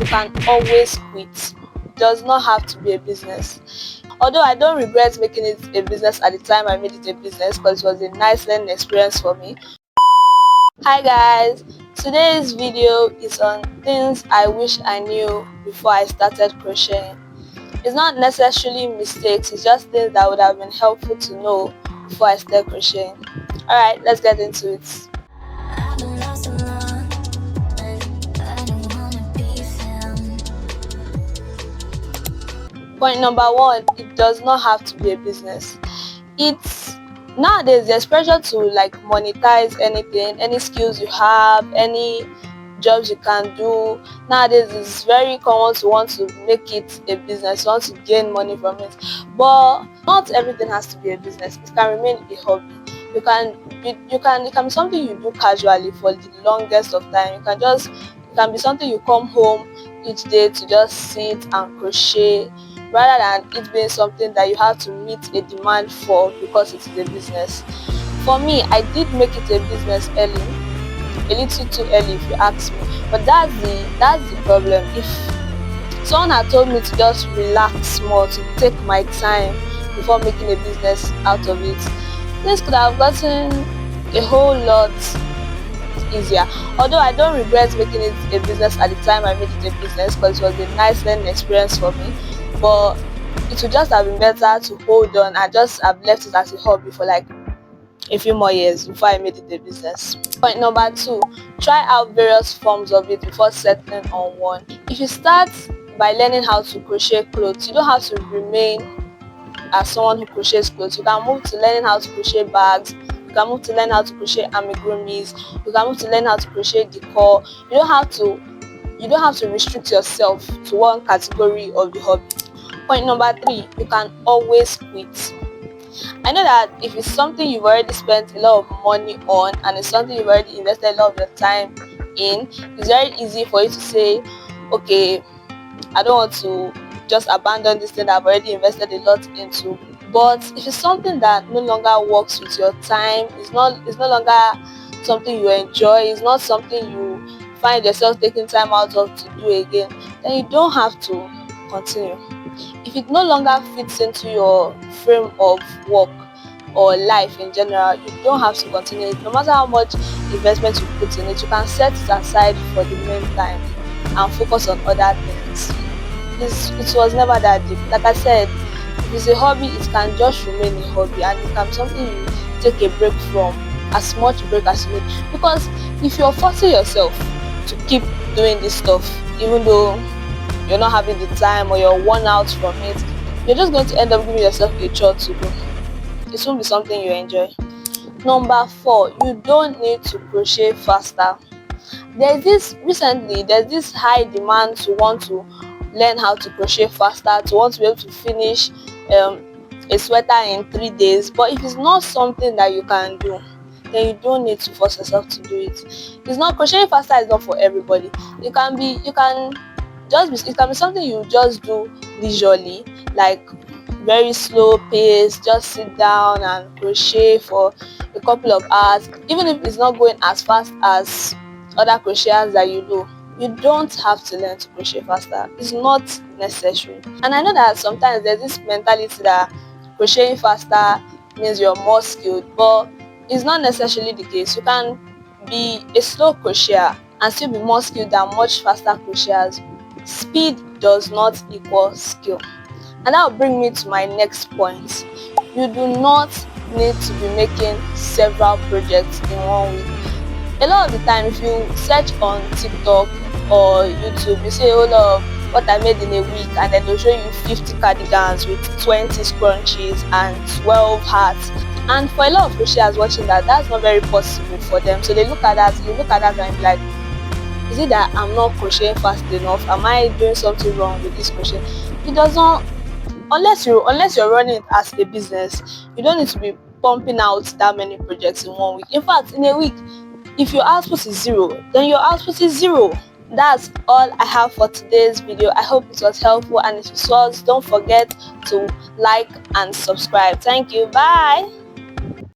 can always quit. It does not have to be a business. Although I don't regret making it a business at the time I made it a business, because it was a nice learning experience for me. Hi guys, today's video is on things I wish I knew before I started crocheting. It's not necessarily mistakes, it's just things that would have been helpful to know before I started crocheting. Alright, let's get into it. Point number one, it does not have to be a business. Nowadays there's pressure to monetize anything, any skills you have, any jobs you can do. Nowadays it's very common to want to make it a business, want to gain money from it. But not everything has to be a business. It can remain a hobby. It can be something you do casually for the longest of time. It can be something you come home each day to just sit and crochet, rather than it being something that you have to meet a demand for because it is a business. For me, I did make it a business early, a little too early if you ask me. But that's the problem. If someone had told me to just relax more, to take my time before making a business out of it, this could have gotten a whole lot easier. Although I don't regret making it a business at the time I made it a business, because it was a nice learning experience for me. But it would just have been better to hold on and just have left it as a hobby for a few more years before I made it a business. Point number two, try out various forms of it before settling on one. If you start by learning how to crochet clothes, you don't have to remain as someone who crochets clothes. You can move to learning how to crochet bags, you can move to learn how to crochet amigurumis, you can move to learn how to crochet decor. You don't have to restrict yourself to one category of the hobby. Point number three, you can always quit. I know that if it's something you've already spent a lot of money on and it's something you've already invested a lot of your time in, it's very easy for you to say, okay, I don't want to just abandon this thing that I've already invested a lot into. But if it's something that no longer works with your time, it's no longer something you enjoy, it's not something you find yourself taking time out of to do again, then you don't have to continue. If it no longer fits into your frame of work or life in general, you don't have to continue it. No matter how much investment you put in it, you can set it aside for the meantime and focus on other things. It was never that deep. Like I said, if it's a hobby, it can just remain a hobby, and it can be something you take a break from, as much break as you need. Because if you're forcing yourself to keep doing this stuff, even though you're not having the time or you're worn out from it, you're just going to end up giving yourself a chore to do. It won't be something you enjoy. Number four, you don't need to crochet faster. There's this high demand to want to learn how to crochet faster, to want to be able to finish a sweater in 3 days. But if it's not something that you can do, then you don't need to force yourself to do it. Crocheting faster is not for everybody. It can be something you just do leisurely, like very slow pace, just sit down and crochet for a couple of hours. Even if it's not going as fast as other crocheters that you know, you don't have to learn to crochet faster. It's not necessary. And I know that sometimes there's this mentality that crocheting faster means you're more skilled, but it's not necessarily the case. You can be a slow crocheter and still be more skilled than much faster crocheters. Speed does not equal skill. And that will bring me to my next point. You do not need to be making several projects in 1 week. A lot of the time, if you search on TikTok or YouTube, you see a whole lot of what I made in a week, and then they'll show you 50 cardigans with 20 scrunchies and 12 hats. And for a lot of crocheters watching that, that's not very possible for them. So they look at that and be like, is it that I'm not crocheting fast enough? Am I doing something wrong with this crochet? It doesn't. Unless you're running it as a business, you don't need to be pumping out that many projects in 1 week. In fact, in a week, if your output is 0, then your output is 0. That's all I have for today's video. I hope it was helpful, and if it was, don't forget to like and subscribe. Thank you. Bye.